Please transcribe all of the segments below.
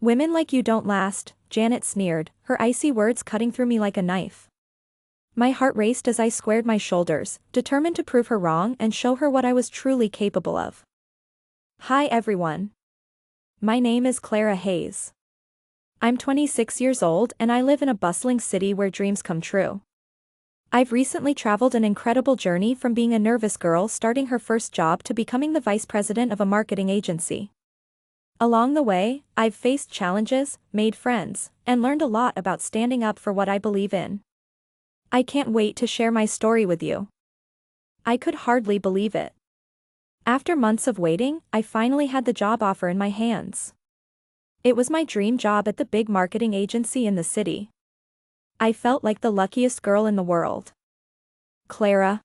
Women like you don't last, Janet sneered, her icy words cutting through me like a knife. My heart raced as I squared my shoulders, determined to prove her wrong and show her what I was truly capable of. Hi everyone. My name is Clara Hayes. I'm 26 years old and I live in a bustling city where dreams come true. I've recently traveled an incredible journey from being a nervous girl starting her first job to becoming the vice president of a marketing agency. Along the way, I've faced challenges, made friends, and learned a lot about standing up for what I believe in. I can't wait to share my story with you. I could hardly believe it. After months of waiting, I finally had the job offer in my hands. It was my dream job at the big marketing agency in the city. I felt like the luckiest girl in the world. Clara.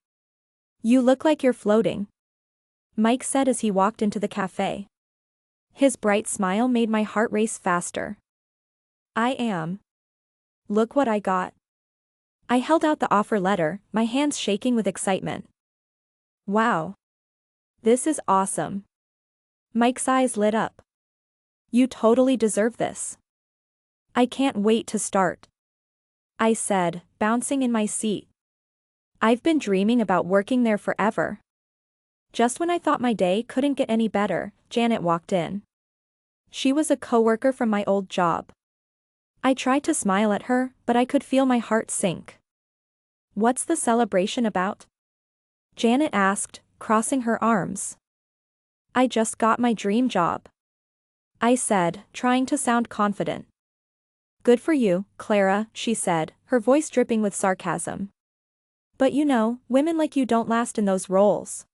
You look like you're floating, Mike said as he walked into the cafe. His bright smile made my heart race faster. I am. Look what I got. I held out the offer letter, my hands shaking with excitement. Wow. This is awesome. Mike's eyes lit up. You totally deserve this. I can't wait to start, I said, bouncing in my seat. I've been dreaming about working there forever. Just when I thought my day couldn't get any better, Janet walked in. She was a coworker from my old job. I tried to smile at her, but I could feel my heart sink. What's the celebration about? Janet asked, crossing her arms. I just got my dream job, I said, trying to sound confident. Good for you, Clara, she said, her voice dripping with sarcasm. But you know, women like you don't last in those roles.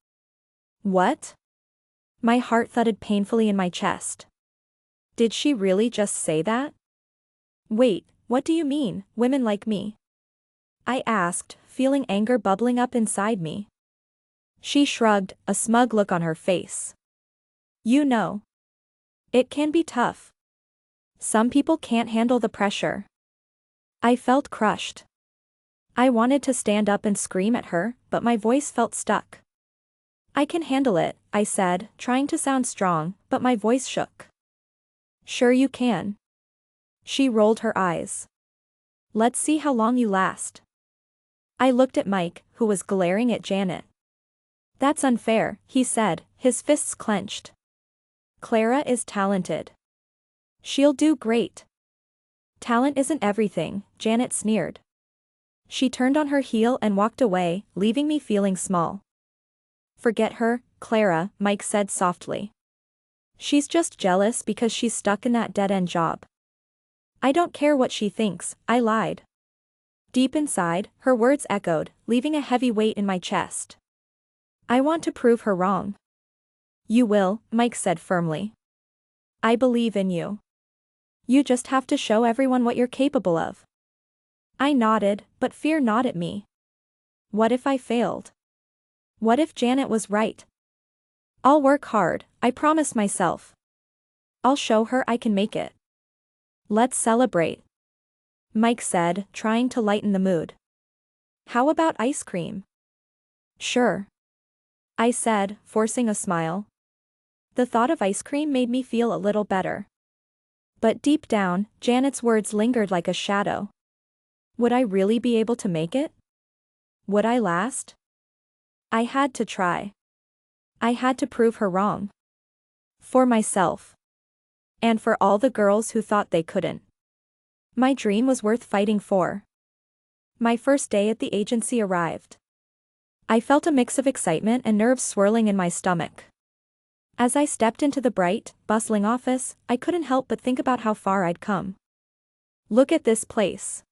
What? My heart thudded painfully in my chest. Did she really just say that? Wait, what do you mean, women like me? I asked, feeling anger bubbling up inside me. She shrugged, a smug look on her face. You know. It can be tough. Some people can't handle the pressure. I felt crushed. I wanted to stand up and scream at her, but my voice felt stuck. I can handle it, I said, trying to sound strong, but my voice shook. Sure you can. She rolled her eyes. Let's see how long you last. I looked at Mike, who was glaring at Janet. That's unfair, he said, his fists clenched. Clara is talented. She'll do great. Talent isn't everything, Janet sneered. She turned on her heel and walked away, leaving me feeling small. Forget her, Clara, Mike said softly. She's just jealous because she's stuck in that dead-end job. I don't care what she thinks, I lied. Deep inside, her words echoed, leaving a heavy weight in my chest. I want to prove her wrong. You will, Mike said firmly. I believe in you. You just have to show everyone what you're capable of. I nodded, but fear gnawed at me. What if I failed? What if Janet was right? I'll work hard, I promise myself. I'll show her I can make it. Let's celebrate, Mike said, trying to lighten the mood. How about ice cream? Sure, I said, forcing a smile. The thought of ice cream made me feel a little better. But deep down, Janet's words lingered like a shadow. Would I really be able to make it? Would I last? I had to try. I had to prove her wrong. For myself. And for all the girls who thought they couldn't. My dream was worth fighting for. My first day at the agency arrived. I felt a mix of excitement and nerves swirling in my stomach. As I stepped into the bright, bustling office, I couldn't help but think about how far I'd come. Look at this place.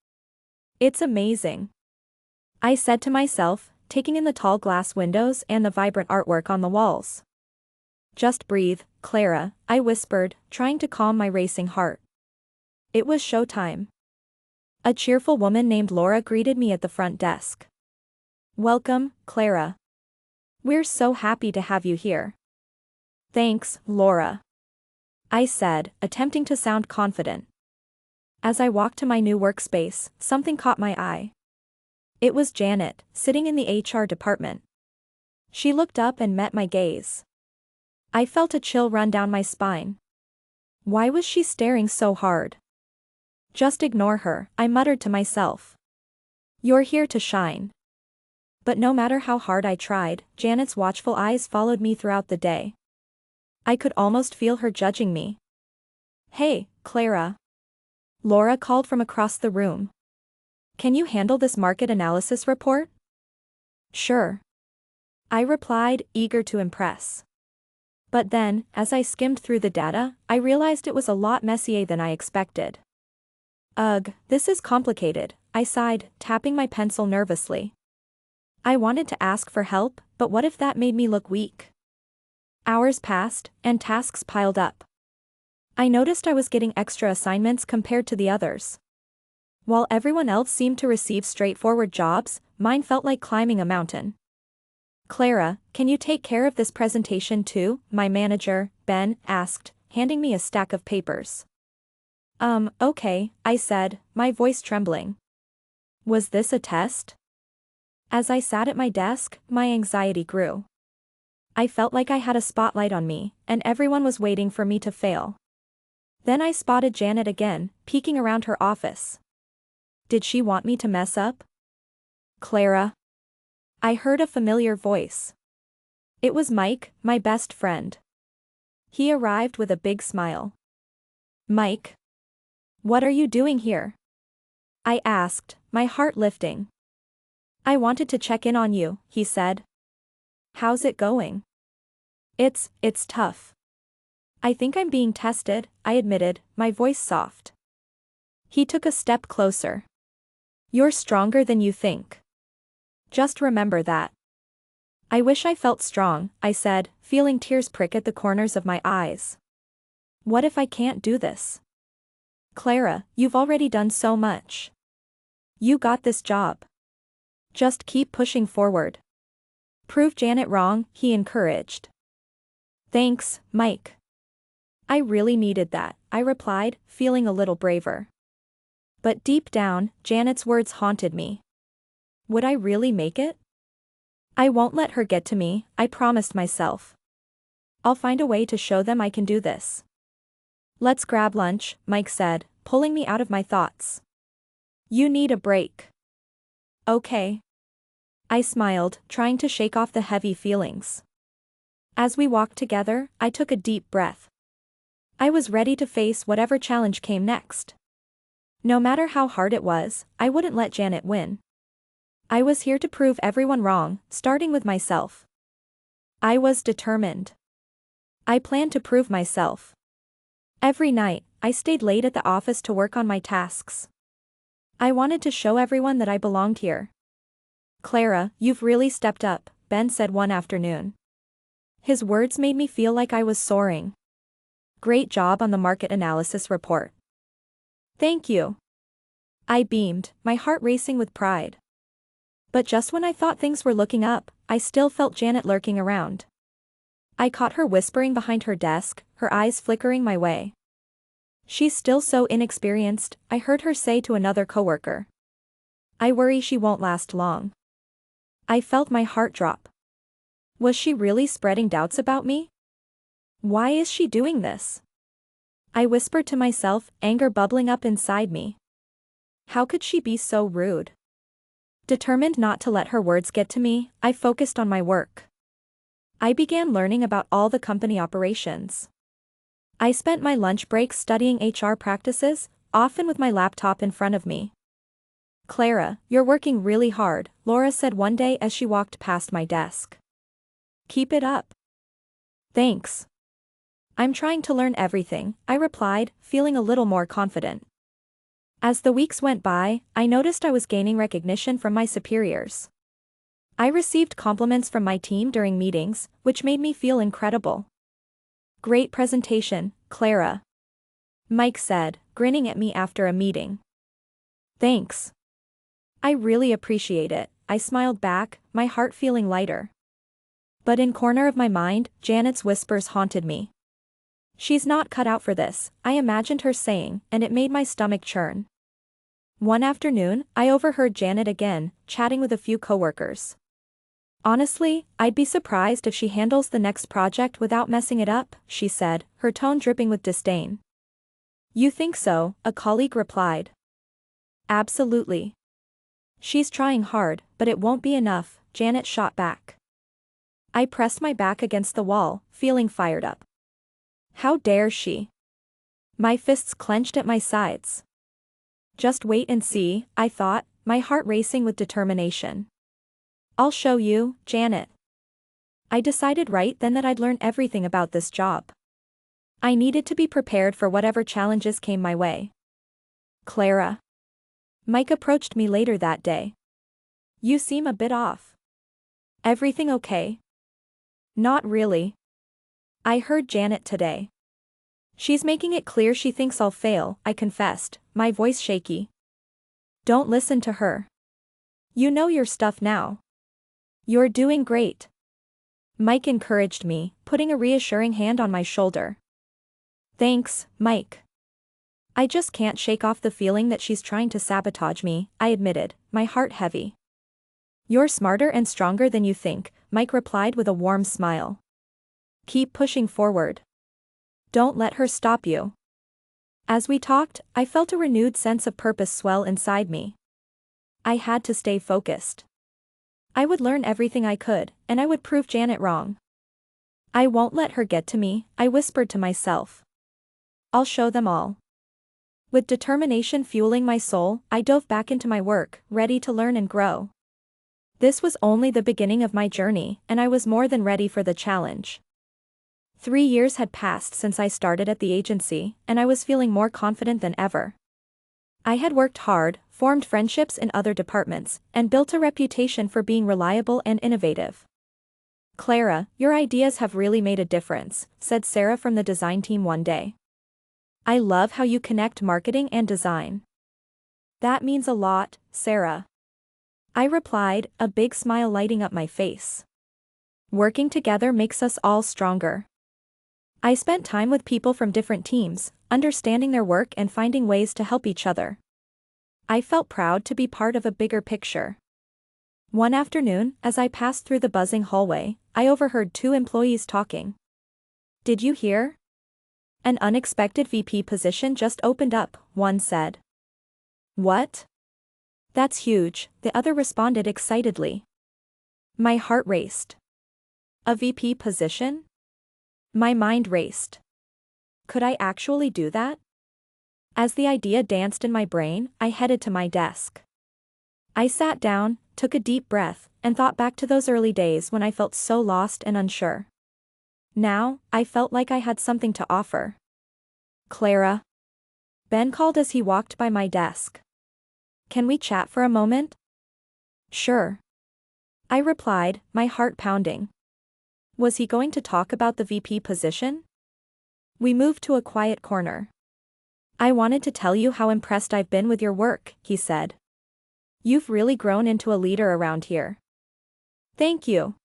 It's amazing, I said to myself, taking in the tall glass windows and the vibrant artwork on the walls. Just breathe, Clara, I whispered, trying to calm my racing heart. It was showtime. A cheerful woman named Laura greeted me at the front desk. Welcome, Clara. We're so happy to have you here. Thanks, Laura, I said, attempting to sound confident. As I walked to my new workspace, something caught my eye. It was Janet, sitting in the HR department. She looked up and met my gaze. I felt a chill run down my spine. Why was she staring so hard? Just ignore her, I muttered to myself. You're here to shine. But no matter how hard I tried, Janet's watchful eyes followed me throughout the day. I could almost feel her judging me. Hey, Clara. Laura called from across the room. Can you handle this market analysis report? Sure. I replied, eager to impress. But then, as I skimmed through the data, I realized it was a lot messier than I expected. Ugh, this is complicated, I sighed, tapping my pencil nervously. I wanted to ask for help, but what if that made me look weak? Hours passed, and tasks piled up. I noticed I was getting extra assignments compared to the others. While everyone else seemed to receive straightforward jobs, mine felt like climbing a mountain. Clara, can you take care of this presentation too? My manager, Ben, asked, handing me a stack of papers. Okay, I said, my voice trembling. Was this a test? As I sat at my desk, my anxiety grew. I felt like I had a spotlight on me, and everyone was waiting for me to fail. Then I spotted Janet again, peeking around her office. Did she want me to mess up? Clara? I heard a familiar voice. It was Mike, my best friend. He arrived with a big smile. Mike? What are you doing here? I asked, my heart lifting. I wanted to check in on you, he said. How's it going? It's tough. I think I'm being tested, I admitted, my voice soft. He took a step closer. You're stronger than you think. Just remember that. I wish I felt strong, I said, feeling tears prick at the corners of my eyes. What if I can't do this? Clara, you've already done so much. You got this job. Just keep pushing forward. Prove Janet wrong, he encouraged. Thanks, Mike. I really needed that, I replied, feeling a little braver. But deep down, Janet's words haunted me. Would I really make it? I won't let her get to me, I promised myself. I'll find a way to show them I can do this. Let's grab lunch, Mike said, pulling me out of my thoughts. You need a break. Okay. I smiled, trying to shake off the heavy feelings. As we walked together, I took a deep breath. I was ready to face whatever challenge came next. No matter how hard it was, I wouldn't let Janet win. I was here to prove everyone wrong, starting with myself. I was determined. I planned to prove myself. Every night, I stayed late at the office to work on my tasks. I wanted to show everyone that I belonged here. Clara, you've really stepped up, Ben said one afternoon. His words made me feel like I was soaring. Great job on the market analysis report. Thank you. I beamed, my heart racing with pride. But just when I thought things were looking up, I still felt Janet lurking around. I caught her whispering behind her desk, her eyes flickering my way. She's still so inexperienced, I heard her say to another coworker. I worry she won't last long. I felt my heart drop. Was she really spreading doubts about me? Why is she doing this? I whispered to myself, anger bubbling up inside me. How could she be so rude? Determined not to let her words get to me, I focused on my work. I began learning about all the company operations. I spent my lunch break studying HR practices, often with my laptop in front of me. Clara, you're working really hard, Laura said one day as she walked past my desk. Keep it up. Thanks. I'm trying to learn everything, I replied, feeling a little more confident. As the weeks went by, I noticed I was gaining recognition from my superiors. I received compliments from my team during meetings, which made me feel incredible. Great presentation, Clara. Mike said, grinning at me after a meeting. Thanks. I really appreciate it, I smiled back, my heart feeling lighter. But in corner of my mind, Janet's whispers haunted me. She's not cut out for this, I imagined her saying, and it made my stomach churn. One afternoon, I overheard Janet again, chatting with a few coworkers. Honestly, I'd be surprised if she handles the next project without messing it up, she said, her tone dripping with disdain. You think so? A colleague replied. Absolutely. She's trying hard, but it won't be enough, Janet shot back. I pressed my back against the wall, feeling fired up. How dare she? My fists clenched at my sides. Just wait and see, I thought, my heart racing with determination. I'll show you, Janet. I decided right then that I'd learn everything about this job. I needed to be prepared for whatever challenges came my way. Clara. Mike approached me later that day. You seem a bit off. Everything okay? Not really. I heard Janet today. She's making it clear she thinks I'll fail, I confessed, my voice shaky. Don't listen to her. You know your stuff now. You're doing great. Mike encouraged me, putting a reassuring hand on my shoulder. Thanks, Mike. I just can't shake off the feeling that she's trying to sabotage me, I admitted, my heart heavy. You're smarter and stronger than you think, Mike replied with a warm smile. Keep pushing forward. Don't let her stop you. As we talked, I felt a renewed sense of purpose swell inside me. I had to stay focused. I would learn everything I could, and I would prove Janet wrong. I won't let her get to me, I whispered to myself. I'll show them all. With determination fueling my soul, I dove back into my work, ready to learn and grow. This was only the beginning of my journey, and I was more than ready for the challenge. 3 years had passed since I started at the agency, and I was feeling more confident than ever. I had worked hard, formed friendships in other departments, and built a reputation for being reliable and innovative. Clara, your ideas have really made a difference, said Sarah from the design team one day. I love how you connect marketing and design. That means a lot, Sarah. I replied, a big smile lighting up my face. Working together makes us all stronger. I spent time with people from different teams, understanding their work and finding ways to help each other. I felt proud to be part of a bigger picture. One afternoon, as I passed through the buzzing hallway, I overheard 2 employees talking. Did you hear? An unexpected VP position just opened up, one said. What? That's huge, the other responded excitedly. My heart raced. A VP position? My mind raced. Could I actually do that? As the idea danced in my brain, I headed to my desk. I sat down, took a deep breath, and thought back to those early days when I felt so lost and unsure. Now, I felt like I had something to offer. Clara. Ben called as he walked by my desk. Can we chat for a moment? Sure. I replied, my heart pounding. Was he going to talk about the VP position? We moved to a quiet corner. I wanted to tell you how impressed I've been with your work, he said. You've really grown into a leader around here. Thank you.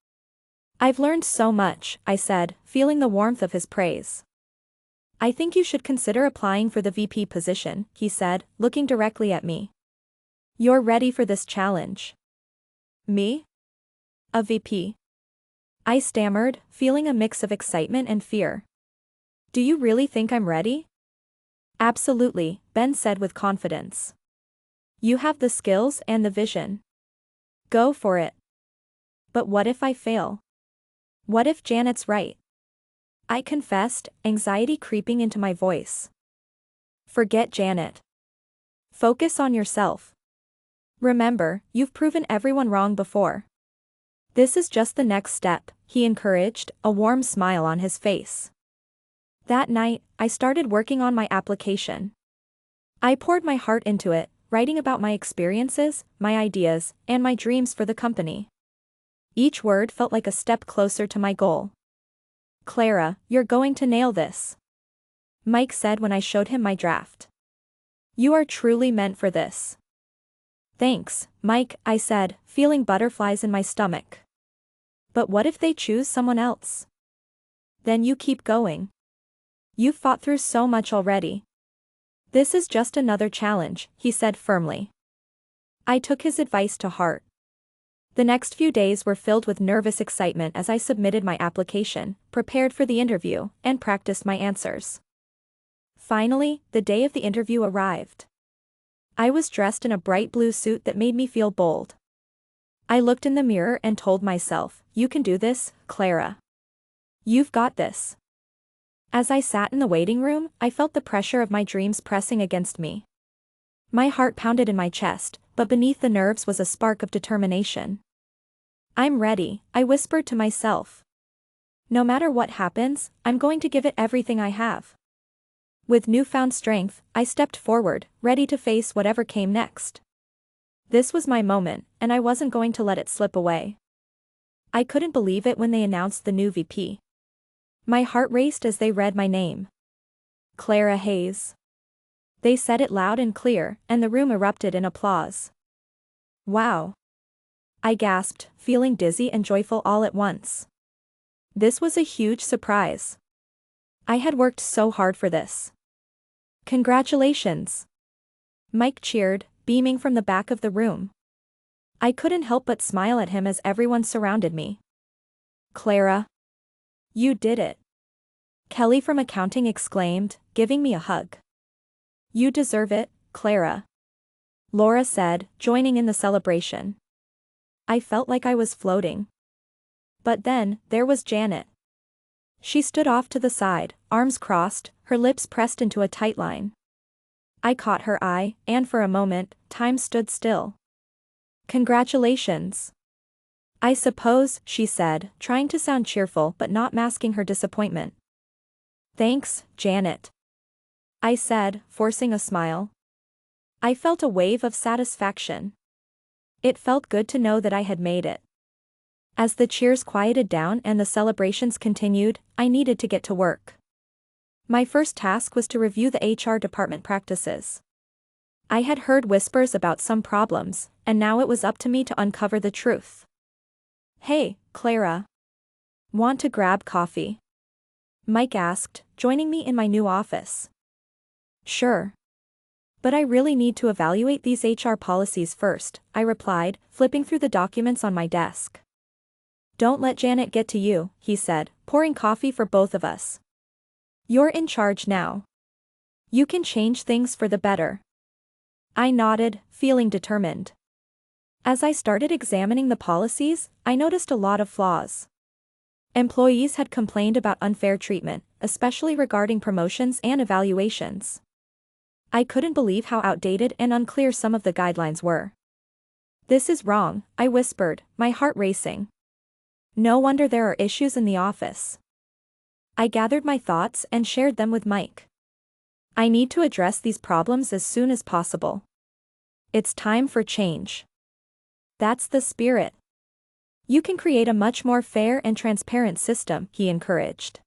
I've learned so much, I said, feeling the warmth of his praise. I think you should consider applying for the VP position, he said, looking directly at me. You're ready for this challenge. Me? A VP. I stammered, feeling a mix of excitement and fear. Do you really think I'm ready? Absolutely, Ben said with confidence. You have the skills and the vision. Go for it. But what if I fail? What if Janet's right? I confessed, anxiety creeping into my voice. Forget Janet. Focus on yourself. Remember, you've proven everyone wrong before. This is just the next step, he encouraged, a warm smile on his face. That night, I started working on my application. I poured my heart into it, writing about my experiences, my ideas, and my dreams for the company. Each word felt like a step closer to my goal. Clara, you're going to nail this. Mike said when I showed him my draft. You are truly meant for this. Thanks, Mike, I said, feeling butterflies in my stomach. But what if they choose someone else? Then you keep going. You've fought through so much already. This is just another challenge, he said firmly. I took his advice to heart. The next few days were filled with nervous excitement as I submitted my application, prepared for the interview, and practiced my answers. Finally, the day of the interview arrived. I was dressed in a bright blue suit that made me feel bold. I looked in the mirror and told myself, "You can do this, Clara. You've got this." As I sat in the waiting room, I felt the pressure of my dreams pressing against me. My heart pounded in my chest, but beneath the nerves was a spark of determination. "I'm ready," I whispered to myself. "No matter what happens, I'm going to give it everything I have." With newfound strength, I stepped forward, ready to face whatever came next. This was my moment, and I wasn't going to let it slip away. I couldn't believe it when they announced the new VP. My heart raced as they read my name. Clara Hayes. They said it loud and clear, and the room erupted in applause. "Wow." I gasped, feeling dizzy and joyful all at once. This was a huge surprise. I had worked so hard for this. "Congratulations." Mike cheered, beaming from the back of the room. I couldn't help but smile at him as everyone surrounded me. "Clara. You did it." Kelly from accounting exclaimed, giving me a hug. "You deserve it, Clara," Laura said, joining in the celebration. I felt like I was floating. But then, there was Janet. She stood off to the side, arms crossed, her lips pressed into a tight line. I caught her eye, and for a moment, time stood still. "Congratulations." "I suppose," she said, trying to sound cheerful but not masking her disappointment. "Thanks, Janet," I said, forcing a smile. I felt a wave of satisfaction. It felt good to know that I had made it. As the cheers quieted down and the celebrations continued, I needed to get to work. My first task was to review the HR department practices. I had heard whispers about some problems, and now it was up to me to uncover the truth. "Hey, Clara. Want to grab coffee?" Mike asked, joining me in my new office. "Sure. But I really need to evaluate these HR policies first," I replied, flipping through the documents on my desk. "Don't let Janet get to you," he said, pouring coffee for both of us. "You're in charge now. You can change things for the better." I nodded, feeling determined. As I started examining the policies, I noticed a lot of flaws. Employees had complained about unfair treatment, especially regarding promotions and evaluations. I couldn't believe how outdated and unclear some of the guidelines were. "This is wrong," I whispered, my heart racing. No wonder there are issues in the office. I gathered my thoughts and shared them with Mike. I need to address these problems as soon as possible. It's time for change. That's the spirit. You can create a much more fair and transparent system, he encouraged.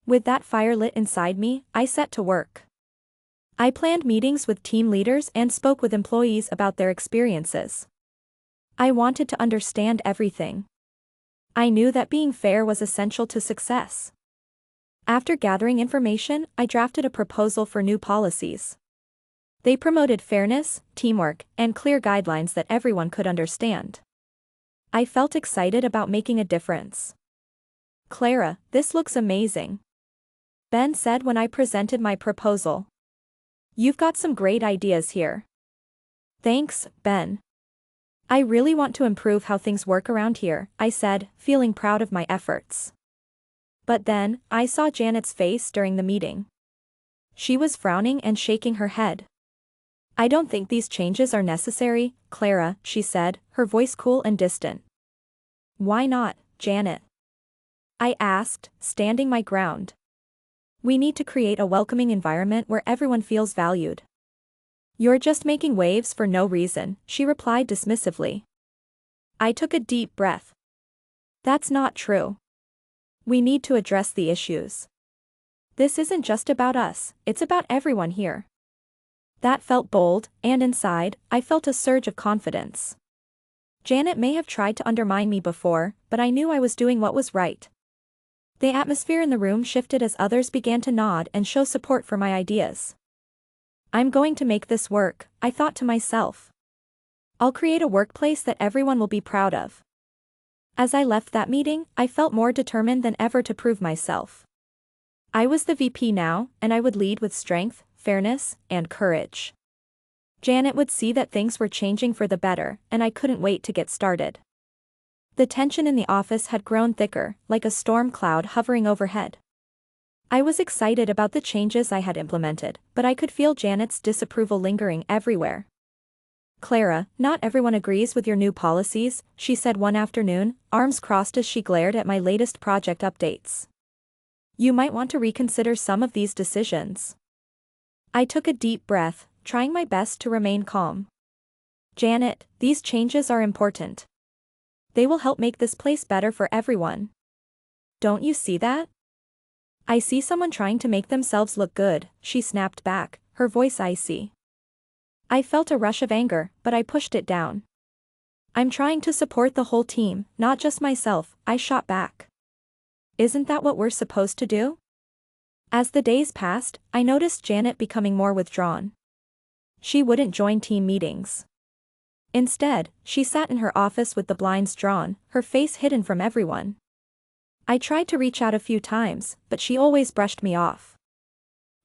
With that fire lit inside me, I set to work. I planned meetings with team leaders and spoke with employees about their experiences. I wanted to understand everything. I knew that being fair was essential to success. After gathering information, I drafted a proposal for new policies. They promoted fairness, teamwork, and clear guidelines that everyone could understand. I felt excited about making a difference. "Clara, this looks amazing," Ben said when I presented my proposal. "You've got some great ideas here." "Thanks, Ben. I really want to improve how things work around here," I said, feeling proud of my efforts. But then, I saw Janet's face during the meeting. She was frowning and shaking her head. "I don't think these changes are necessary, Clara," she said, her voice cool and distant. "Why not, Janet?" I asked, standing my ground. "We need to create a welcoming environment where everyone feels valued." "You're just making waves for no reason," she replied dismissively. I took a deep breath. "That's not true. We need to address the issues. This isn't just about us, it's about everyone here." That felt bold, and inside, I felt a surge of confidence. Janet may have tried to undermine me before, but I knew I was doing what was right. The atmosphere in the room shifted as others began to nod and show support for my ideas. "I'm going to make this work," I thought to myself. "I'll create a workplace that everyone will be proud of." As I left that meeting, I felt more determined than ever to prove myself. I was the VP now, and I would lead with strength, fairness, and courage. Janet would see that things were changing for the better, and I couldn't wait to get started. The tension in the office had grown thicker, like a storm cloud hovering overhead. I was excited about the changes I had implemented, but I could feel Janet's disapproval lingering everywhere. "Clara, not everyone agrees with your new policies," she said one afternoon, arms crossed as she glared at my latest project updates. "You might want to reconsider some of these decisions." I took a deep breath, trying my best to remain calm. "Janet, these changes are important. They will help make this place better for everyone. Don't you see that?" "I see someone trying to make themselves look good," she snapped back, her voice icy. I felt a rush of anger, but I pushed it down. "I'm trying to support the whole team, not just myself," I shot back. "Isn't that what we're supposed to do?" As the days passed, I noticed Janet becoming more withdrawn. She wouldn't join team meetings. Instead, she sat in her office with the blinds drawn, her face hidden from everyone. I tried to reach out a few times, but she always brushed me off.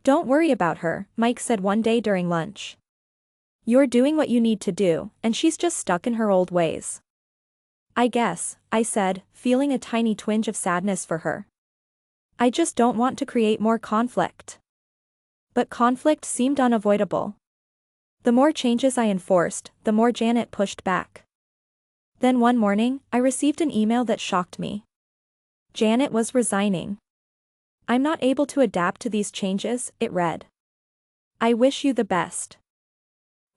"Don't worry about her," Mike said one day during lunch. "You're doing what you need to do, and she's just stuck in her old ways." "I guess," I said, feeling a tiny twinge of sadness for her. "I just don't want to create more conflict." But conflict seemed unavoidable. The more changes I enforced, the more Janet pushed back. Then one morning, I received an email that shocked me. Janet was resigning. "I'm not able to adapt to these changes," it read. "I wish you the best."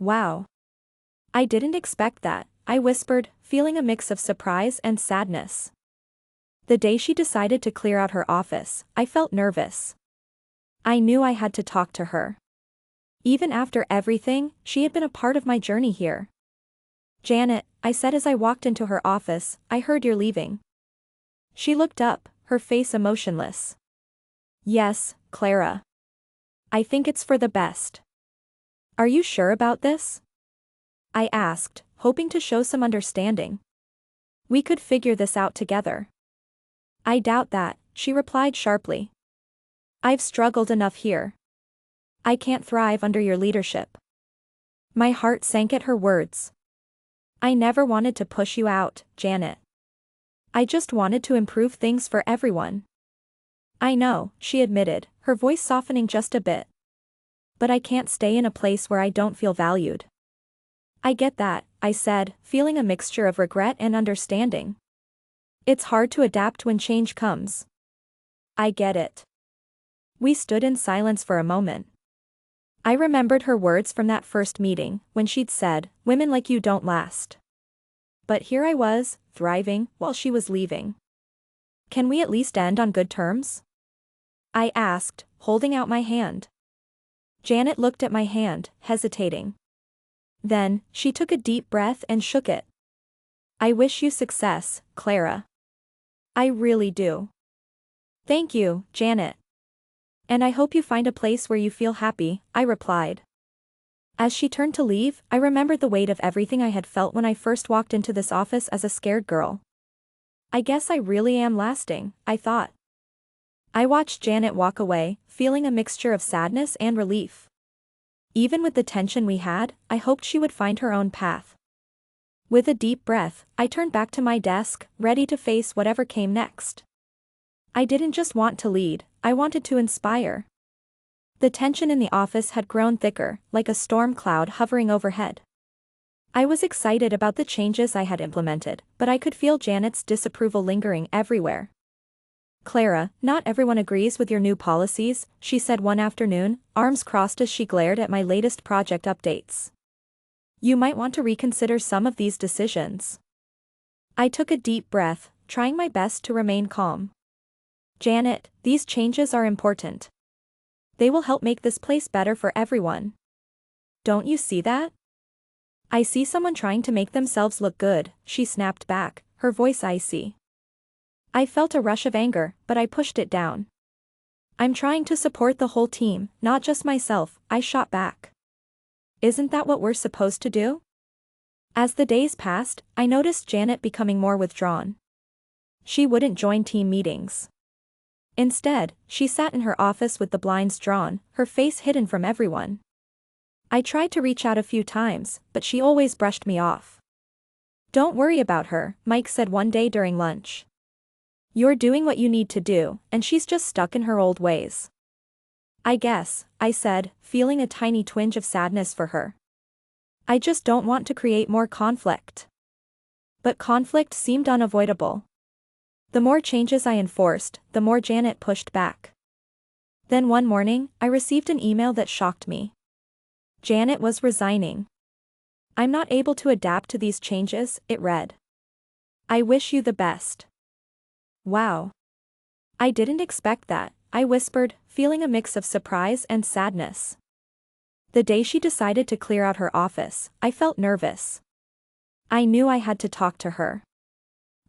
Wow. I didn't expect that, I whispered, feeling a mix of surprise and sadness. The day she decided to clear out her office, I felt nervous. I knew I had to talk to her. Even after everything, she had been a part of my journey here. "Janet," I said as I walked into her office, "I heard you're leaving." She looked up, her face emotionless. "Yes, Clara. I think it's for the best." "Are you sure about this?" I asked, hoping to show some understanding. "We could figure this out together." "I doubt that," she replied sharply. "I've struggled enough here. I can't thrive under your leadership." My heart sank at her words. "I never wanted to push you out, Janet. I just wanted to improve things for everyone." "I know," she admitted, her voice softening just a bit. "But I can't stay in a place where I don't feel valued." "I get that," I said, feeling a mixture of regret and understanding. "It's hard to adapt when change comes." "I get it." We stood in silence for a moment. I remembered her words from that first meeting, when she'd said, "Women like you don't last." But here I was, thriving, while she was leaving. "Can we at least end on good terms?" I asked, holding out my hand. Janet looked at my hand, hesitating. Then, she took a deep breath and shook it. "I wish you success, Clara. I really do." "Thank you, Janet. And I hope you find a place where you feel happy," I replied. As she turned to leave, I remembered the weight of everything I had felt when I first walked into this office as a scared girl. I guess I really am lasting, I thought. I watched Janet walk away, feeling a mixture of sadness and relief. Even with the tension we had, I hoped she would find her own path. With a deep breath, I turned back to my desk, ready to face whatever came next. I didn't just want to lead, I wanted to inspire. The tension in the office had grown thicker, like a storm cloud hovering overhead. I was excited about the changes I had implemented, but I could feel Janet's disapproval lingering everywhere. "Clara, not everyone agrees with your new policies," she said one afternoon, arms crossed as she glared at my latest project updates. "You might want to reconsider some of these decisions." I took a deep breath, trying my best to remain calm. "Janet, these changes are important. They will help make this place better for everyone. Don't you see that?" "I see someone trying to make themselves look good," she snapped back, her voice icy. I felt a rush of anger, but I pushed it down. "I'm trying to support the whole team, not just myself," I shot back. "Isn't that what we're supposed to do?" As the days passed, I noticed Janet becoming more withdrawn. She wouldn't join team meetings. Instead, she sat in her office with the blinds drawn, her face hidden from everyone. I tried to reach out a few times, but she always brushed me off. "Don't worry about her," Mike said one day during lunch. "You're doing what you need to do, and she's just stuck in her old ways." "I guess," I said, feeling a tiny twinge of sadness for her. "I just don't want to create more conflict." But conflict seemed unavoidable. The more changes I enforced, the more Janet pushed back. Then one morning, I received an email that shocked me. Janet was resigning. "I'm not able to adapt to these changes," it read. "I wish you the best." Wow. I didn't expect that, I whispered, feeling a mix of surprise and sadness. The day she decided to clear out her office, I felt nervous. I knew I had to talk to her.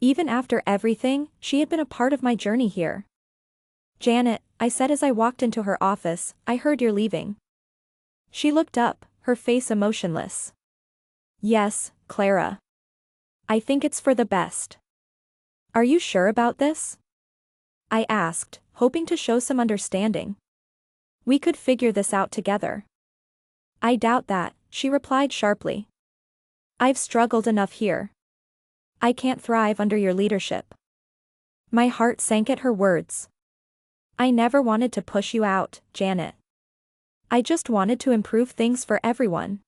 Even after everything, she had been a part of my journey here. "Janet," I said as I walked into her office, "I heard you're leaving." She looked up, her face emotionless. "Yes, Clara. I think it's for the best." "Are you sure about this?" I asked, hoping to show some understanding. "We could figure this out together." "I doubt that," she replied sharply. "I've struggled enough here. I can't thrive under your leadership." My heart sank at her words. "I never wanted to push you out, Janet. I just wanted to improve things for everyone."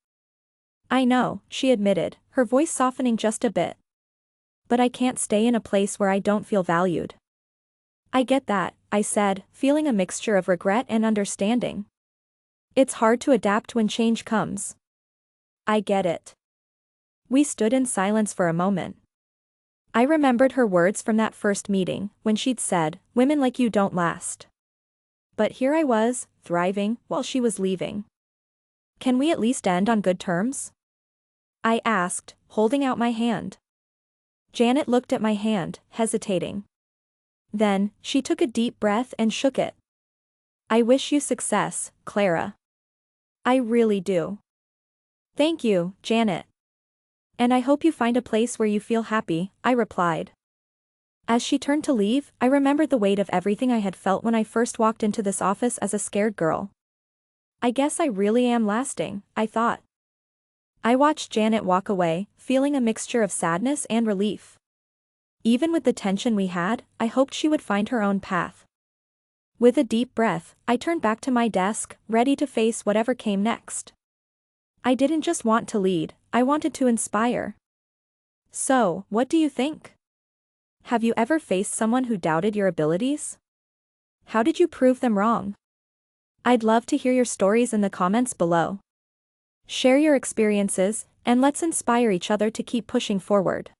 "I know," she admitted, her voice softening just a bit. "But I can't stay in a place where I don't feel valued." "I get that," I said, feeling a mixture of regret and understanding. "It's hard to adapt when change comes." "I get it." We stood in silence for a moment. I remembered her words from that first meeting, when she'd said, "Women like you don't last." But here I was, thriving, while she was leaving. "Can we at least end on good terms?" I asked, holding out my hand. Janet looked at my hand, hesitating. Then, she took a deep breath and shook it. "I wish you success, Clara. I really do." "Thank you, Janet. And I hope you find a place where you feel happy," I replied. As she turned to leave, I remembered the weight of everything I had felt when I first walked into this office as a scared girl. "I guess I really am lasting," I thought. I watched Janet walk away, feeling a mixture of sadness and relief. Even with the tension we had, I hoped she would find her own path. With a deep breath, I turned back to my desk, ready to face whatever came next. I didn't just want to lead, I wanted to inspire. So, what do you think? Have you ever faced someone who doubted your abilities? How did you prove them wrong? I'd love to hear your stories in the comments below. Share your experiences, and let's inspire each other to keep pushing forward.